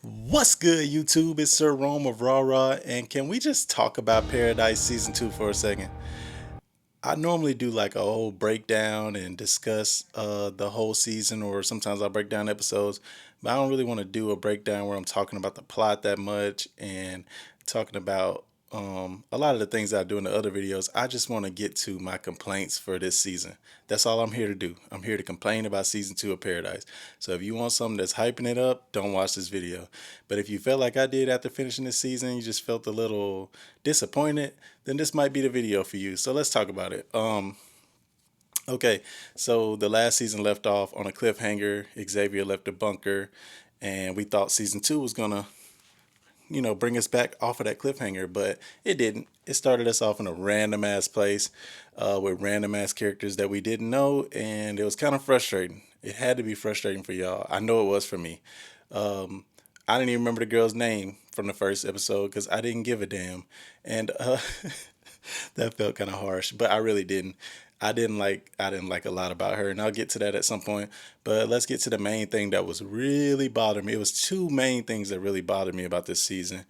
What's good, YouTube? It's Sir Rome of Raw Raw, and can we just talk about Paradise Season 2 for a second? I normally do like a whole breakdown and discuss the whole season, or sometimes I'll break down episodes, but I don't really want to do a breakdown where I'm talking about the plot that much and talking about a lot of the things that I do in the other videos. I just want to get to my complaints for this season. That's all I'm here to do. I'm here to complain about season 2 of Paradise. So if you want something that's hyping it up, don't watch this video. But if you felt like I did after finishing this season, you just felt a little disappointed, then this might be the video for you. So let's talk about it. Okay, so the last season left off on a cliffhanger. Xavier left the bunker, and we thought season 2 was gonna, bring us back off of that cliffhanger, but it didn't. It started us off in a random ass place with random ass characters that we didn't know, and it was kind of frustrating. It had to be frustrating for y'all. I know it was for me. Um, I didn't even remember the girl's name from the first episode because I didn't give a damn, and that felt kind of harsh, but I really didn't. I didn't like a lot about her, and I'll get to that at some point. But let's get to the main thing that was really bothering me. It was two main things that really bothered me about this season.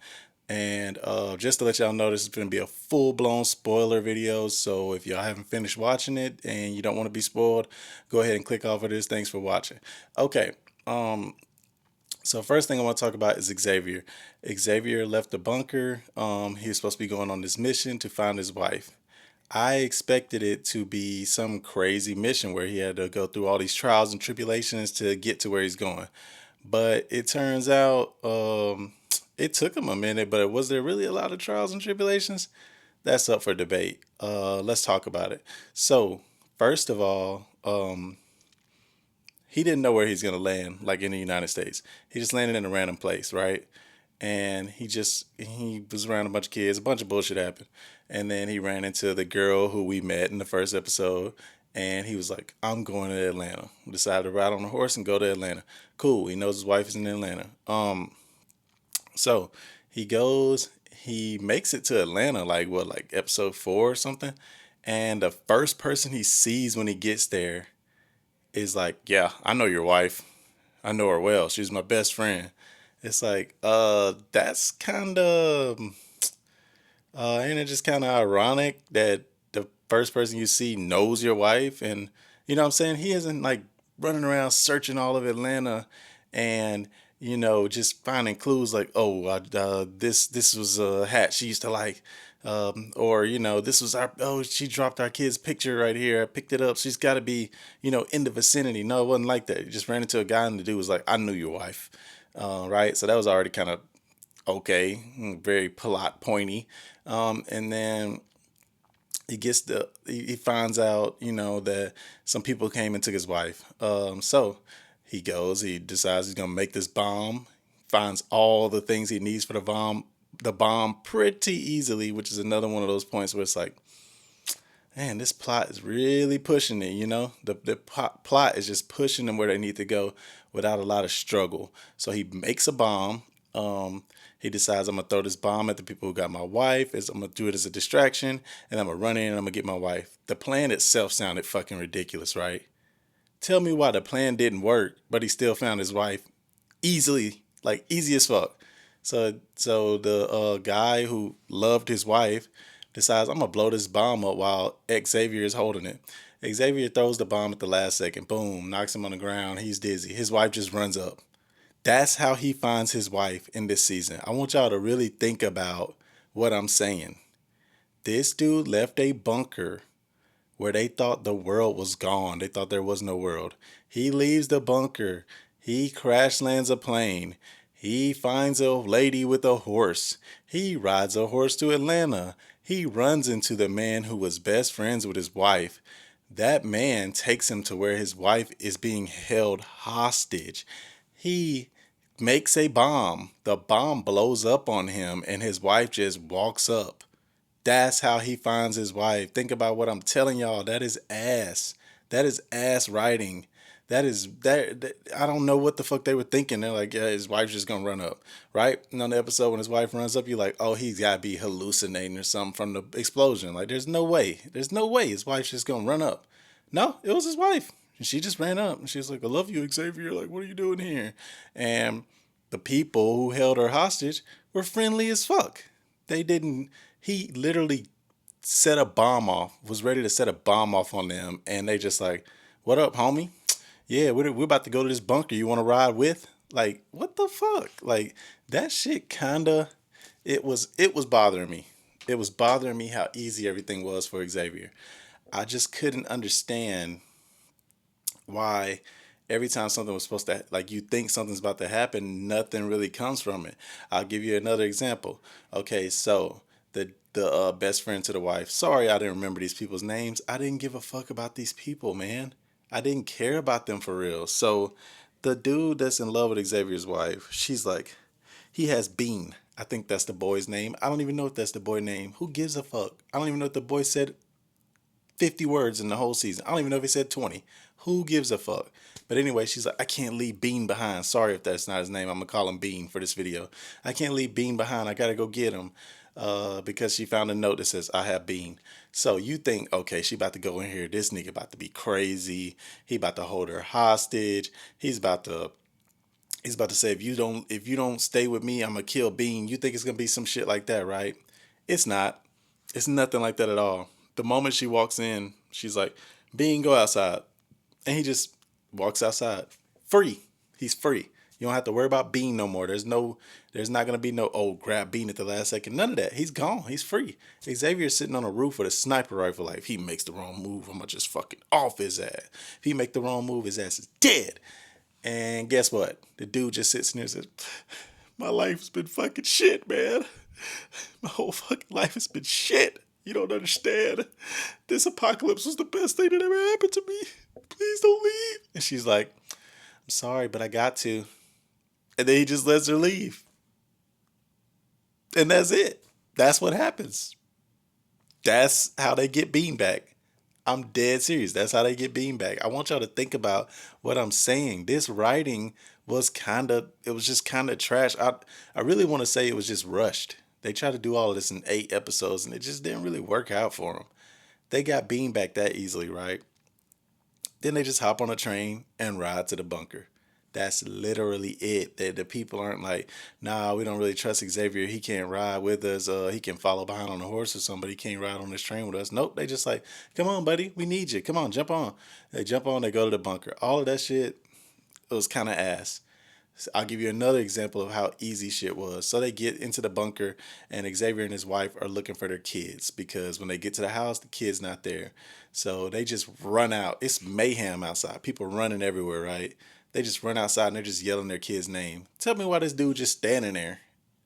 And just to let y'all know, this is going to be a full blown spoiler video. So if y'all haven't finished watching it and you don't want to be spoiled, go ahead and click off of this. Thanks for watching. Okay. So first thing I want to talk about is Xavier. Xavier left the bunker. He was supposed to be going on this mission to find his wife. I expected it to be some crazy mission where he had to go through all these trials and tribulations to get to where he's going. But it turns out it took him a minute, but was there really a lot of trials and tribulations? That's up for debate. Let's talk about it. So, first of all, he didn't know where he's going to land, like in the United States. He just landed in a random place, right? And he was around a bunch of kids, a bunch of bullshit happened. And then he ran into the girl who we met in the first episode, and he was like, I'm going to Atlanta. Decided to ride on a horse and go to Atlanta. Cool. He knows his wife is in Atlanta. So he goes, he makes it to Atlanta, like what, like episode 4 or something. And the first person he sees when he gets there is like, yeah, I know your wife. I know her well. She's my best friend. It's like, that's kind of, ain't it just kind of ironic that the first person you see knows your wife? And, you know what I'm saying? He isn't like running around searching all of Atlanta and, just finding clues like, oh, this was a hat she used to like. Or, this was she dropped our kid's picture right here. I picked it up. She's got to be, in the vicinity. No, it wasn't like that. He just ran into a guy and the dude was like, I knew your wife. Right. So that was already kind of okay, very polite, pointy. And then he finds out, that some people came and took his wife. So he decides he's gonna make this bomb, finds all the things he needs for the bomb pretty easily, which is another one of those points where it's like, man, this plot is really pushing it. The plot is just pushing them where they need to go without a lot of struggle. So he makes a bomb. He decides I'm gonna throw this bomb at the people who got my wife. I'm gonna do it as a distraction, and I'm gonna run in and I'm gonna get my wife. The plan itself sounded fucking ridiculous, right? Tell me why the plan didn't work, but he still found his wife easily, like easy as fuck. So the guy who loved his wife decides I'm gonna blow this bomb up while Xavier is holding it. Xavier throws the bomb at the last second, boom, knocks him on the ground. He's dizzy. His wife just runs up. That's how he finds his wife in this season. I want y'all to really think about what I'm saying. This dude left a bunker where they thought the world was gone. They thought there was no world. He leaves the bunker. He crash lands a plane. He finds a lady with a horse. He rides a horse to Atlanta. He runs into the man who was best friends with his wife. That man takes him to where his wife is being held hostage. He makes a bomb. The bomb blows up on him, and his wife just walks up. That's how he finds his wife. Think about what I'm telling y'all. That is ass. That is ass writing. That I don't know what the fuck they were thinking. They're like, yeah, his wife's just gonna run up, right? And on the episode when his wife runs up, you're like, oh, he's gotta be hallucinating or something from the explosion. Like, there's no way. There's no way his wife's just gonna run up. No, it was his wife. And she just ran up and she was like, I love you, Xavier. Like, what are you doing here? And the people who held her hostage were friendly as fuck. They didn't. He literally set a bomb off, was ready to set a bomb off on them, and they just like, "What up, homie? Yeah, we're about to go to this bunker. You want to ride with?" Like, what the fuck? Like that shit kinda. It was bothering me. It was bothering me how easy everything was for Xavier. I just couldn't understand why every time something was supposed to, like, you think something's about to happen, nothing really comes from it. I'll give you another example. Okay, so the best friend to the wife. Sorry, I didn't remember these people's names. I didn't give a fuck about these people, man. I didn't care about them for real. So the dude that's in love with Xavier's wife, she's like, he has Bean. I think that's the boy's name. I don't even know if that's the boy name. Who gives a fuck? I don't even know if the boy said 50 words in the whole season. I don't even know if he said 20. Who gives a fuck? But anyway, she's like, I can't leave Bean behind. Sorry if that's not his name. I'm going to call him Bean for this video. I can't leave Bean behind. I got to go get him because she found a note that says, I have Bean. So you think, okay, she about to go in here. This nigga about to be crazy. He about to hold her hostage. He's about to say, if you don't stay with me, I'm gonna kill Bean. You think it's gonna be some shit like that, right? It's not. It's nothing like that at all. The moment she walks in, she's like, Bean, go outside. And he just walks outside. Free. He's free. You don't have to worry about Bean no more. There's not gonna be no, oh, grab Bean at the last second. None of that. He's gone. He's free. Xavier's sitting on a roof with a sniper rifle. Like, if he makes the wrong move, I'm gonna just fucking off his ass. If he make the wrong move, his ass is dead. And guess what? The dude just sits in there and says, my life's been fucking shit, man. My whole fucking life has been shit. You don't understand. This apocalypse was the best thing that ever happened to me. Please don't leave. And she's like, I'm sorry, but I got to. And then he just lets her leave. And that's it. That's what happens. That's how they get Bean back. I'm dead serious. That's how they get Bean back. I want y'all to think about what I'm saying. This writing it was just kind of trash. I really want to say it was just rushed. They tried to do all of this in 8 episodes and it just didn't really work out for them. They got Bean back that easily, right? Then they just hop on a train and ride to the bunker. That's literally it. The people aren't like, nah, we don't really trust Xavier. He can't ride with us. He can follow behind on a horse or something, but he can't ride on this train with us. Nope. They just like, come on, buddy. We need you. Come on, jump on. They jump on. They go to the bunker. All of that shit, it was kind of ass. I'll give you another example of how easy shit was. So they get into the bunker, and Xavier and his wife are looking for their kids because when they get to the house, the kid's not there. So they just run out. It's mayhem outside. People running everywhere, right? They just run outside and they're just yelling their kid's name. Tell me why this dude just standing there.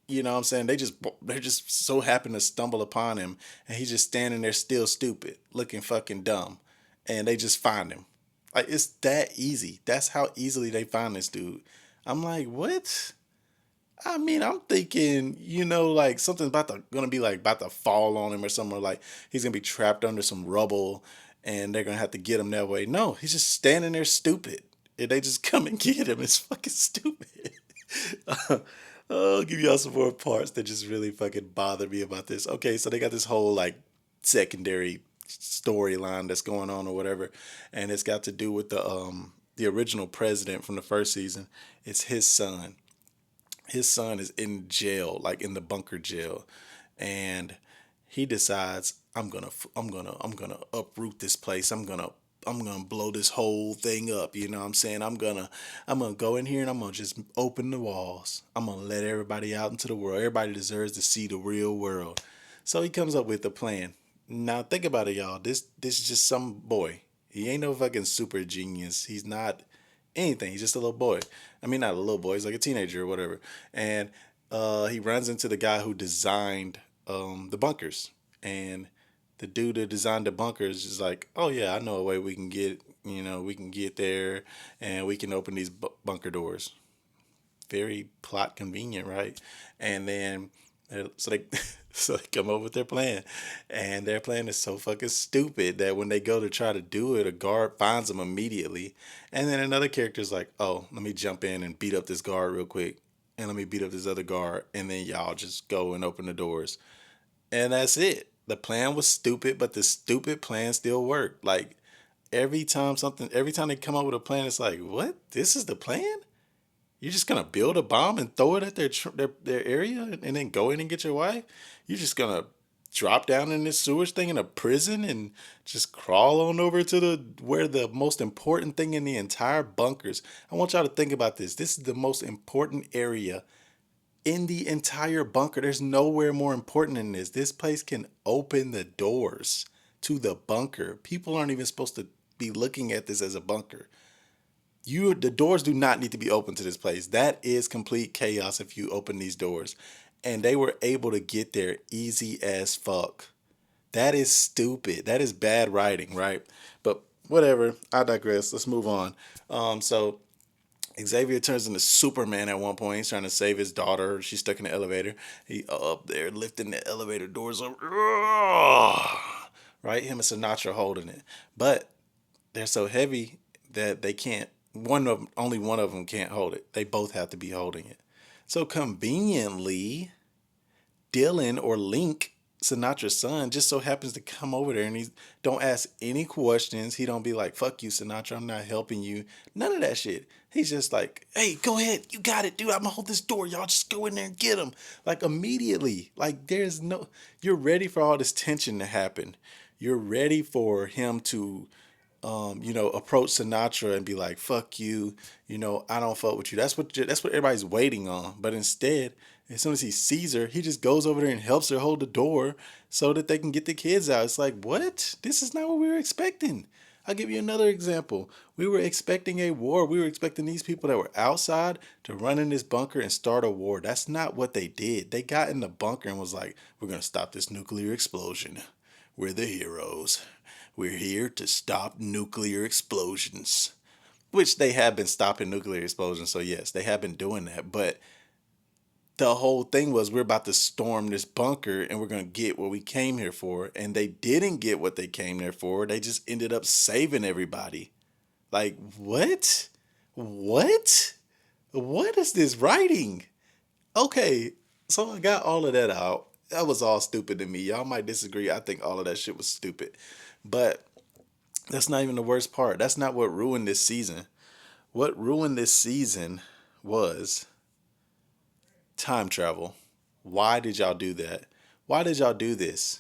You know what I'm saying? They're just so happen to stumble upon him, and he's just standing there still stupid, looking fucking dumb, and they just find him. Like, it's that easy. That's how easily they find this dude. I'm like, what? I mean, I'm thinking, like something's gonna be like about to fall on him or something, or like he's gonna be trapped under some rubble and they're gonna have to get him that way. No, he's just standing there stupid. And they just come and get him. It's fucking stupid. I'll give y'all some more parts that just really fucking bother me about this. Okay, so they got this whole like secondary storyline that's going on or whatever, and it's got to do with the original president from the first season. It's his son. His son is in jail, like in the bunker jail, and he decides I'm gonna uproot this place. I'm gonna blow this whole thing up. You know what I'm saying? I'm gonna go in here and I'm gonna just open the walls. I'm gonna let everybody out into the world. Everybody deserves to see the real world. So he comes up with a plan. Now think about it, y'all. This is just some boy. He ain't no fucking super genius. He's not anything. He's just a little boy. I mean, not a little boy. He's like a teenager or whatever. And he runs into the guy who designed the bunkers. And the dude that designed the bunkers is like, oh yeah, I know a way we can get there, and we can open these bunker doors. Very plot convenient, right? And then so they so they come up with their plan, and their plan is so fucking stupid that when they go to try to do it, a guard finds them immediately, and then another character's like, "Oh, let me jump in and beat up this guard real quick, and let me beat up this other guard, and then y'all just go and open the doors." And that's it. The plan was stupid, but the stupid plan still worked. Like every time they come up with a plan, it's like, what? This is the plan? You're just gonna build a bomb and throw it at their area and then go in and get your wife? You're just gonna drop down in this sewage thing in a prison and just crawl on over to the where the most important thing in the entire bunkers. I want y'all to think about this. This is the most important area in the entire bunker. There's nowhere more important than this. This place can open the doors to the bunker. People aren't even supposed to be looking at this as a bunker. The doors do not need to be open to this place. That is complete chaos if you open these doors. And they were able to get there easy as fuck. That is stupid. That is bad writing, right? But whatever. I digress. Let's move on. So Xavier turns into Superman at one point. He's trying to save his daughter. She's stuck in the elevator. He up there lifting the elevator doors over. Right? Him and Sinatra holding it. But they're so heavy that they can't. Only one of them can't hold it. They both have to be holding it. So conveniently, Dylan or Link, Sinatra's son, just so happens to come over there and he don't ask any questions. He don't be like, "Fuck you, Sinatra, I'm not helping you." None of that shit. He's just like, "Hey, go ahead, you got it, dude. I'm gonna hold this door. Y'all just go in there and get him." Like immediately. Like there's no. You're ready for all this tension to happen. You're ready for him to approach Sinatra and be like, "Fuck you," "I don't fuck with you." That's what everybody's waiting on. But instead, as soon as he sees her, he just goes over there and helps her hold the door so that they can get the kids out. It's like, what? This is not what we were expecting. I'll give you another example. We were expecting a war. We were expecting these people that were outside to run in this bunker and start a war. That's not what they did. They got in the bunker and was like, "We're going to stop this nuclear explosion. We're the heroes. We're here to stop nuclear explosions." Which they have been stopping nuclear explosions. So, yes, they have been doing that. But the whole thing was we're about to storm this bunker and we're going to get what we came here for. And they didn't get what they came there for. They just ended up saving everybody. Like, what? What? What is this writing? Okay, so I got all of that out. That was all stupid to me. Y'all might disagree. I think all of that shit was stupid. But that's not even the worst part. That's not what ruined this season. What ruined this season was time travel. Why did y'all do that? Why did y'all do this?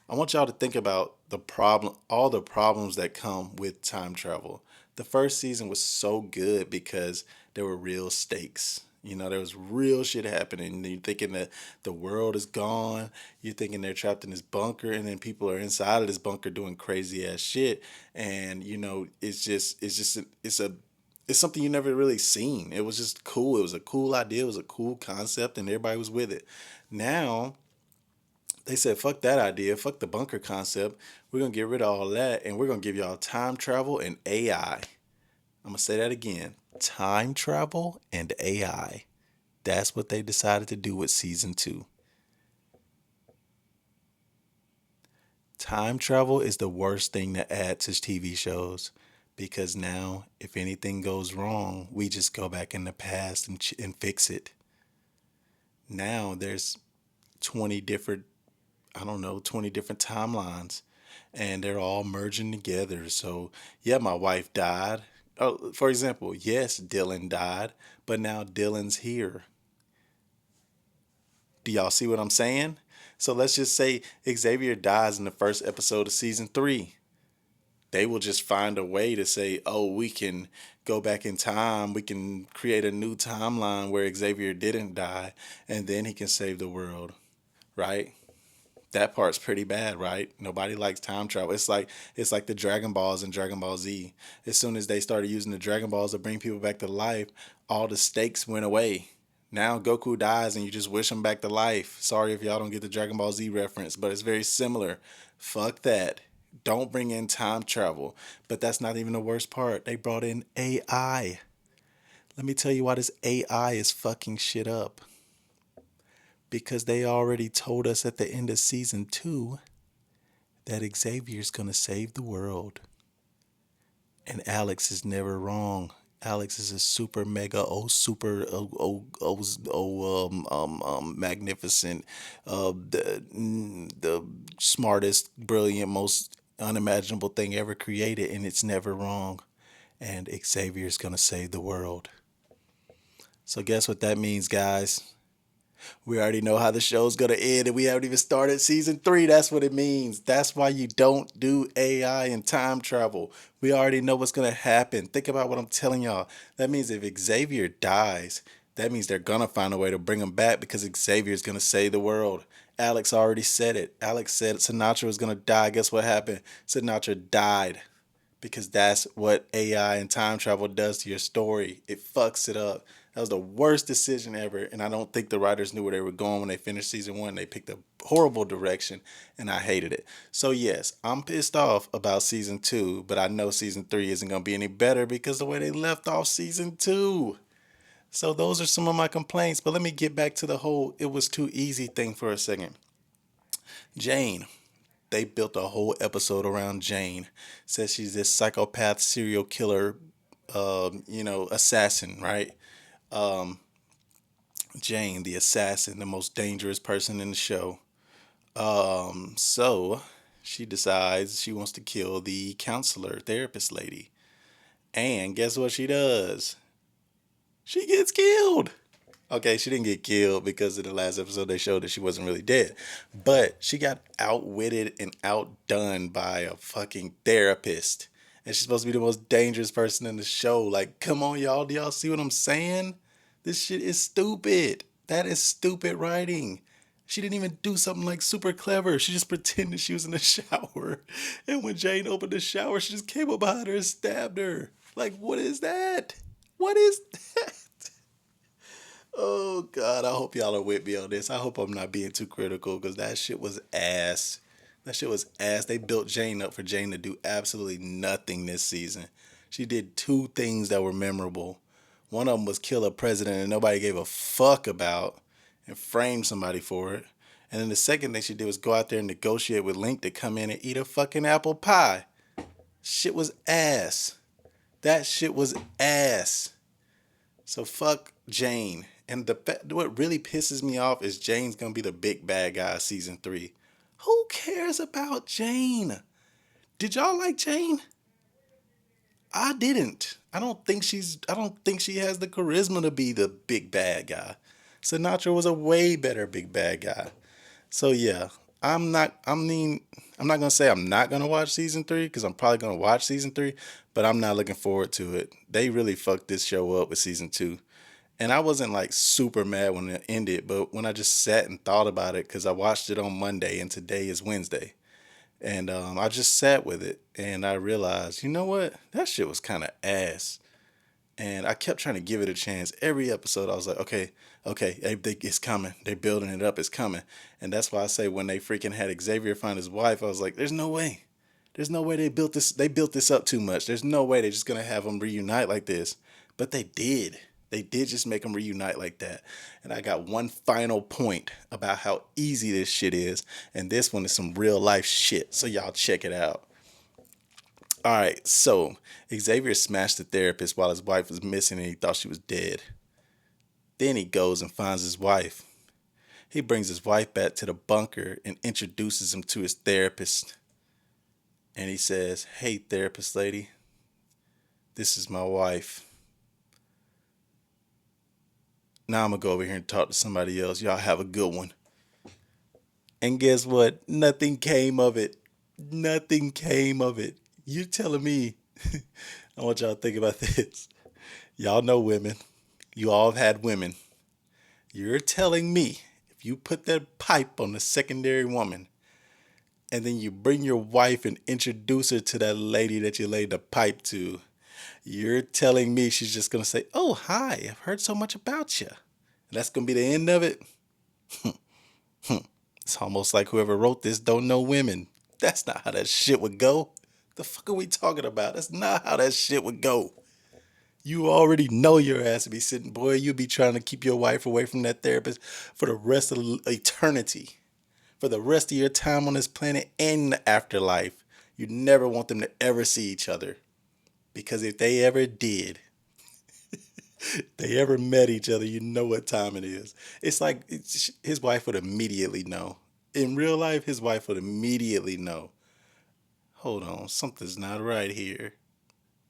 I want y'all to think about all the problems that come with time travel. The first season was so good because there were real stakes. There was real shit happening. You're thinking that the world is gone. You're thinking they're trapped in this bunker, and then people are inside of this bunker doing crazy ass shit. And it's something you never really seen. It was just cool. It was a cool idea. It was a cool concept, and everybody was with it. Now they said, "Fuck that idea. Fuck the bunker concept. We're gonna get rid of all that, and we're gonna give y'all time travel and AI." I'm gonna say that again: time travel and AI. That's what they decided to do with season two. Time travel is the worst thing to add to TV shows because now, if anything goes wrong, we just go back in the past and fix it. Now there's 20 different, I don't know, 20 different timelines and they're all merging together. So, yeah, my wife died. Oh, for example, yes, Dylan died, but now Dylan's here. Do y'all see what I'm saying? So let's just say Xavier dies in the first episode of season three. They will just find a way to say, "Oh, we can go back in time. We can create a new timeline where Xavier didn't die, and then he can save the world." Right? That part's pretty bad, right? Nobody likes time travel. It's like the Dragon Balls and Dragon Ball Z. As soon as they started using the Dragon Balls to bring people back to life, all the stakes went away. Now Goku dies and you just wish him back to life. Sorry if y'all don't get the Dragon Ball Z reference, but it's very similar. Fuck that. Don't bring in time travel. But that's not even the worst part. They brought in AI. Let me tell you why this AI is fucking shit up. Because they already told us at the end of season two that Xavier's gonna save the world. And Alex is never wrong. Alex is a super mega super magnificent, the smartest, brilliant, most unimaginable thing ever created, and it's never wrong. And Xavier's gonna save the world. So guess what that means, guys? We already know how the show's gonna end, and we haven't even started season three. That's what it means. That's why you don't do AI and time travel. We already know what's gonna happen. Think about what I'm telling y'all. That means if Xavier dies, that means they're gonna find a way to bring him back because Xavier's gonna save the world. Alex already said it. Alex said Sinatra was gonna die. Guess what happened? Sinatra died because that's what AI and time travel does to your story. It fucks it up. That was the worst decision ever, and I don't think the writers knew where they were going when they finished season one. They picked a horrible direction, and I hated it. So yes, I'm pissed off about season two, but I know season three isn't gonna be any better because the way they left off season two. So those are some of my complaints. But let me get back to the whole "it was too easy" thing for a second. Jane, they built a whole episode around Jane. Says she's this psychopath serial killer, assassin, right? Um, Jane, the assassin, the most dangerous person in the show. So she decides she wants to kill the counselor, therapist lady. And guess what she does? She gets killed. Okay, she didn't get killed because in the last episode they showed that she wasn't really dead. But she got outwitted and outdone by a fucking therapist. And she's supposed to be the most dangerous person in the show. Like, come on, y'all. Do y'all see what I'm saying? This shit is stupid. That is stupid writing. She didn't even do something like super clever. She just pretended she was in the shower. And when Jane opened the shower, she just came up behind her and stabbed her. Like, what is that? What is that? Oh God, I hope y'all are with me on this. I hope I'm not being too critical because that shit was ass. That shit was ass. They built Jane up for Jane to do absolutely nothing this season. She did two things that were memorable. One of them was kill a president and nobody gave a fuck about and frame somebody for it. And then the second thing she did was go out there and negotiate with Link to come in and eat a fucking apple pie. Shit was ass. That shit was ass. So fuck Jane. And what really pisses me off is Jane's gonna be the big bad guy season three. Who cares about Jane? Did y'all like Jane? I didn't. I don't think she has the charisma to be the big bad guy. Sinatra was a way better big bad guy. So yeah, I'm not gonna say I'm not gonna watch season three because I'm probably gonna watch season three, but I'm not looking forward to it. They really fucked this show up with season two. And I wasn't like super mad when it ended, but when I just sat and thought about it, because I watched it on Monday and today is Wednesday. And I just sat with it and I realized, you know what? That shit was kind of ass. And I kept trying to give it a chance. Every episode, I was like, okay, okay, it's coming. They're building it up. It's coming. And that's why I say when they freaking had Xavier find his wife, I was like, there's no way. There's no way they built this. They built this up too much. There's no way they're just gonna have them reunite like this. But they did. They did just make them reunite like that. And I got one final point about how easy this shit is. And this one is some real life shit. So y'all check it out. All right. So Xavier smashed the therapist while his wife was missing and he thought she was dead. Then he goes and finds his wife. He brings his wife back to the bunker and introduces him to his therapist. And he says, "Hey, therapist lady, this is my wife. Now I'm going to go over here and talk to somebody else. Y'all have a good one." And guess what? Nothing came of it. Nothing came of it. You telling me, I want y'all to think about this. Y'all know women. You all have had women. You're telling me if you put that pipe on the secondary woman and then you bring your wife and introduce her to that lady that you laid the pipe to, you're telling me she's just going to say, "Oh, hi, I've heard so much about you." And that's going to be the end of it? It's almost like whoever wrote this don't know women. That's not how that shit would go. The fuck are we talking about? That's not how that shit would go. You already know your ass to be sitting, boy. You'd be trying to keep your wife away from that therapist for the rest of eternity. For the rest of your time on this planet and the afterlife. You never want them to ever see each other. Because if they ever did, they ever met each other, you know what time it is. It's like his wife would immediately know. In real life, his wife would immediately know. Hold on, something's not right here.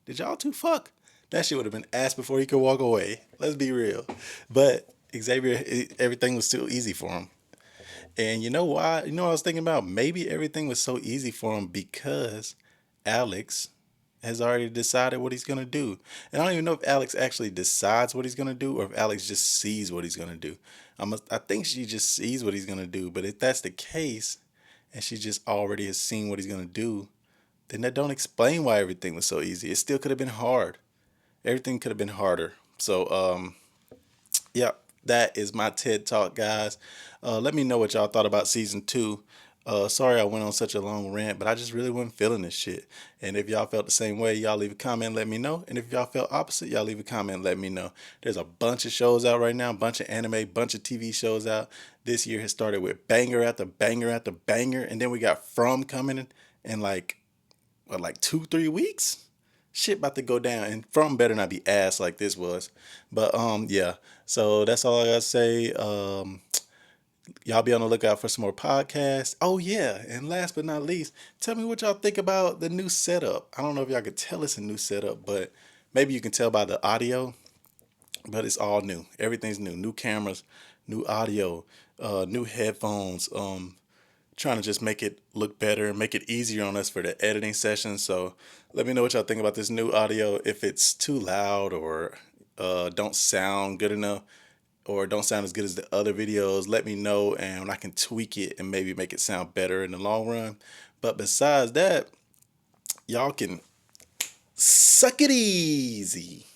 Did y'all two fuck? That shit would have been ass before he could walk away. Let's be real. But Xavier, everything was still easy for him. And you know why? You know what I was thinking about? Maybe everything was so easy for him because Alex has already decided what he's gonna do. And I don't even know if Alex actually decides what he's gonna do or if Alex just sees what he's gonna do. I think she just sees what he's gonna do. But if that's the case, and she just already has seen what he's gonna do, then that don't explain why everything was so easy. It still could have been hard. Everything could have been harder. So yeah, that is my TED Talk, guys. Let me know what y'all thought about season two. Sorry I went on such a long rant, but I just really wasn't feeling this shit. And if y'all felt the same way, y'all leave a comment, let me know. And if y'all felt opposite, y'all leave a comment, let me know. There's a bunch of shows out right now, a bunch of anime, bunch of TV shows out. This year has started with banger after banger after banger, and then we got From coming in like what, like 2 3 weeks. Shit about to go down, and From better not be ass like this was. But yeah. So that's all I gotta say. Y'all be on the lookout for some more podcasts. Oh yeah, and last but not least, tell me what y'all think about the new setup. I don't know if y'all could tell it's a new setup, but maybe you can tell by the audio. But it's all new. Everything's new. New cameras, new audio, new headphones. Trying to just make it look better, make it easier on us for the editing session. So let me know what y'all think about this new audio. If it's too loud or don't sound good enough or don't sound as good as the other videos, let me know and I can tweak it and maybe make it sound better in the long run. But besides that, y'all can suck it easy.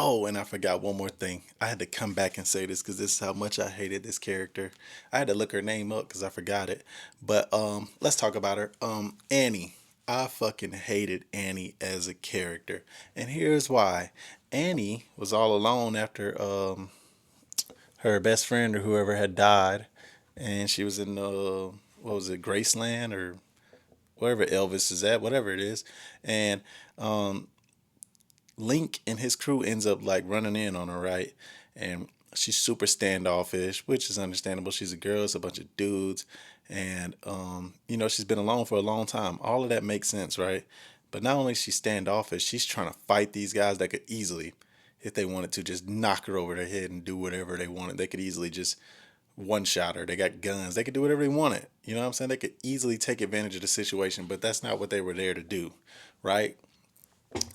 Oh, and I forgot one more thing. I had to come back and say this because this is how much I hated this character. I had to look her name up because I forgot it. But let's talk about her. Annie. I fucking hated Annie as a character, and here's why. Annie was all alone after her best friend or whoever had died, and she was in what was it, Graceland or wherever Elvis is at, whatever it is, and Link and his crew ends up like running in on her, right? And she's super standoffish, which is understandable. She's a girl, it's a bunch of dudes, and she's been alone for a long time. All of that makes sense, right? But not only is she standoffish, she's trying to fight these guys that could easily, if they wanted to, just knock her over their head and do whatever they wanted. They could easily just one shot her. They got guns. They could do whatever they wanted. You know what I'm saying? They could easily take advantage of the situation, but that's not what they were there to do, right?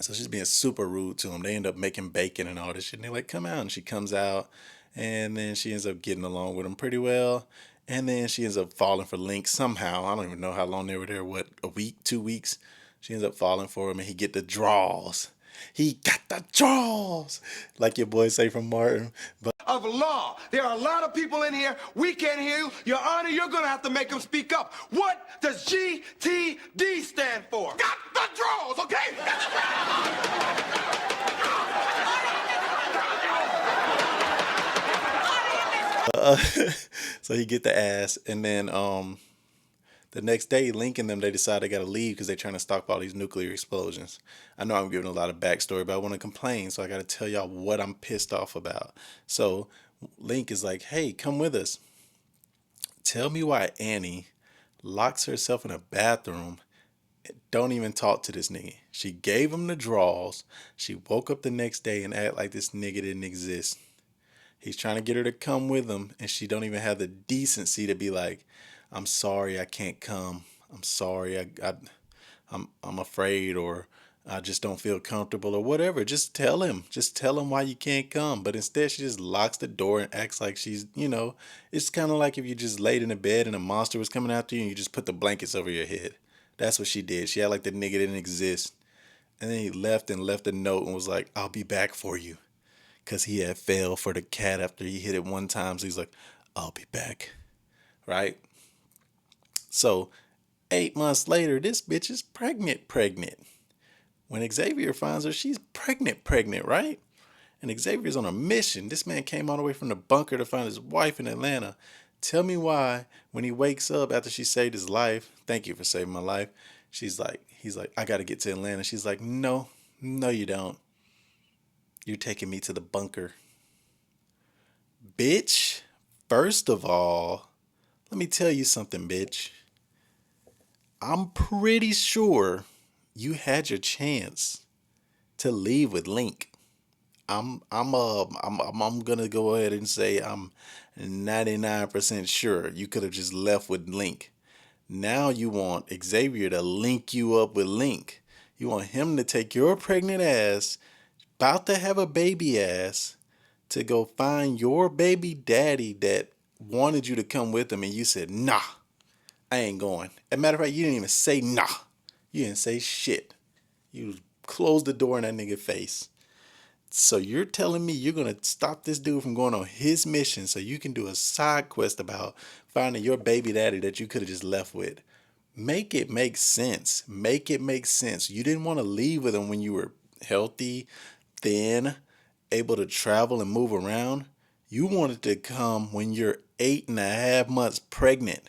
So she's being super rude to him. They end up making bacon and all this shit. And they're like, come out. And she comes out. And then she ends up getting along with him pretty well. And then she ends up falling for Link somehow. I don't even know how long they were there. What, a week, 2 weeks? She ends up falling for him and he get the draws. He got the draws. Like your boy say from Martin. But of law. There are a lot of people in here. We can't hear you. Your Honor, you're going to have to make them speak up. What does GTD stand for? Got the draws, okay? so he get the ass. And then the next day, Link and them, they decide they got to leave because they're trying to stockpile these nuclear explosions. I know I'm giving a lot of backstory, but I want to complain, so I got to tell y'all what I'm pissed off about. So Link is like, hey, come with us. Tell me why Annie locks herself in a bathroom and don't even talk to this nigga. She gave him the draws. She woke up the next day and act like this nigga didn't exist. He's trying to get her to come with him, and she don't even have the decency to be like, "I'm sorry, I can't come. I'm sorry, I'm afraid, or I just don't feel comfortable, or whatever." Just tell him. Just tell him why you can't come. But instead, she just locks the door and acts like she's. It's kind of like if you just laid in a bed and a monster was coming after you, and you just put the blankets over your head. That's what she did. She had like the nigga didn't exist, and then he left and left a note and was like, "I'll be back for you." Because he had fell for the cat after he hit it one time. So he's like, I'll be back. Right? So 8 months later, this bitch is pregnant. When Xavier finds her, she's pregnant, right? And Xavier's on a mission. This man came all the way from the bunker to find his wife in Atlanta. Tell me why, when he wakes up after she saved his life, thank you for saving my life, he's like, I got to get to Atlanta. She's like, no, you don't. You're taking me to the bunker. Bitch, first of all, let me tell you something, bitch. I'm pretty sure you had your chance to leave with Link. I'm gonna go ahead and say I'm 99% sure you could have just left with Link. Now you want Xavier to link you up with Link. You want him to take your pregnant ass, about to have a baby ass, to go find your baby daddy that wanted you to come with him, and you said, nah, I ain't going. As a matter of fact, you didn't even say nah. You didn't say shit. You closed the door in that nigga face. So you're telling me you're gonna stop this dude from going on his mission so you can do a side quest about finding your baby daddy that you could have just left with? Make it make sense. Make it make sense. You didn't want to leave with him when you were healthy, thin, able to travel and move around. You wanted to come when you're 8.5 months pregnant.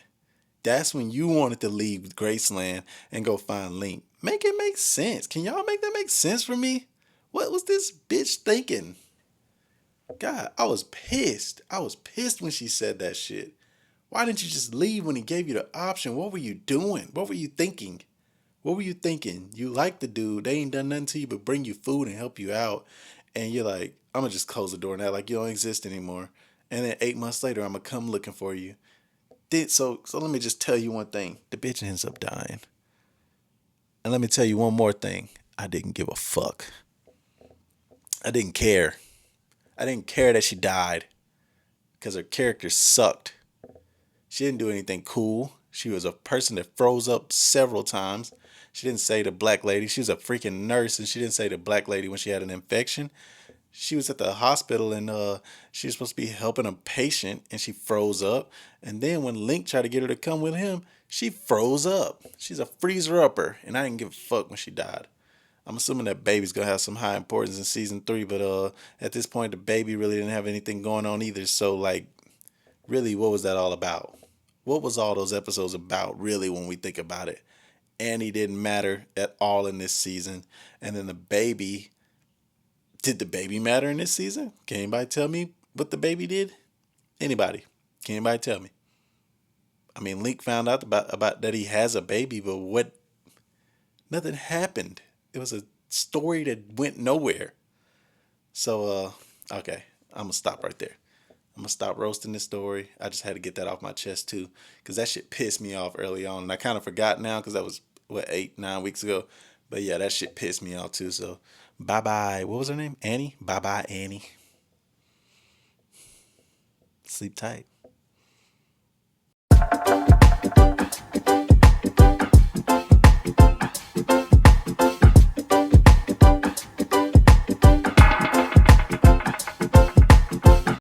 That's when you wanted to leave Graceland and go find Link. Make it make sense. Can y'all make that make sense for me? What was this bitch thinking? God, I was pissed. I was pissed when she said that shit. Why didn't you just leave when he gave you the option? What were you doing? What were you thinking? What were you thinking? You like the dude. They ain't done nothing to you but bring you food and help you out. And you're like, I'm going to just close the door now like you don't exist anymore. And then 8 months later, I'm going to come looking for you. So let me just tell you one thing. The bitch ends up dying. And let me tell you one more thing. I didn't give a fuck. I didn't care. I didn't care that she died because her character sucked. She didn't do anything cool. She was a person that froze up several times. She didn't say the black lady. She was a freaking nurse, and she didn't say the black lady when she had an infection. She was at the hospital, and she was supposed to be helping a patient, and she froze up. And then when Link tried to get her to come with him, she froze up. She's a freezer upper, and I didn't give a fuck when she died. I'm assuming that baby's gonna have some high importance in season 3, but at this point the baby really didn't have anything going on either. So like, really, what was that all about? What was all those episodes about, really, when we think about it? Annie didn't matter at all in this season. And then the baby, did the baby matter in this season? Can anybody tell me what the baby did? Anybody? Can anybody tell me? I mean, Link found out about that he has a baby, but what? Nothing happened. It was a story that went nowhere. So, okay, I'm gonna stop right there. I'm gonna stop roasting this story. I just had to get that off my chest too, because that shit pissed me off early on, and I kind of forgot now because that was what 8, 9 weeks ago. But yeah, that shit pissed me off too. So bye bye. What was her name? Annie. Bye bye, Annie. Sleep tight.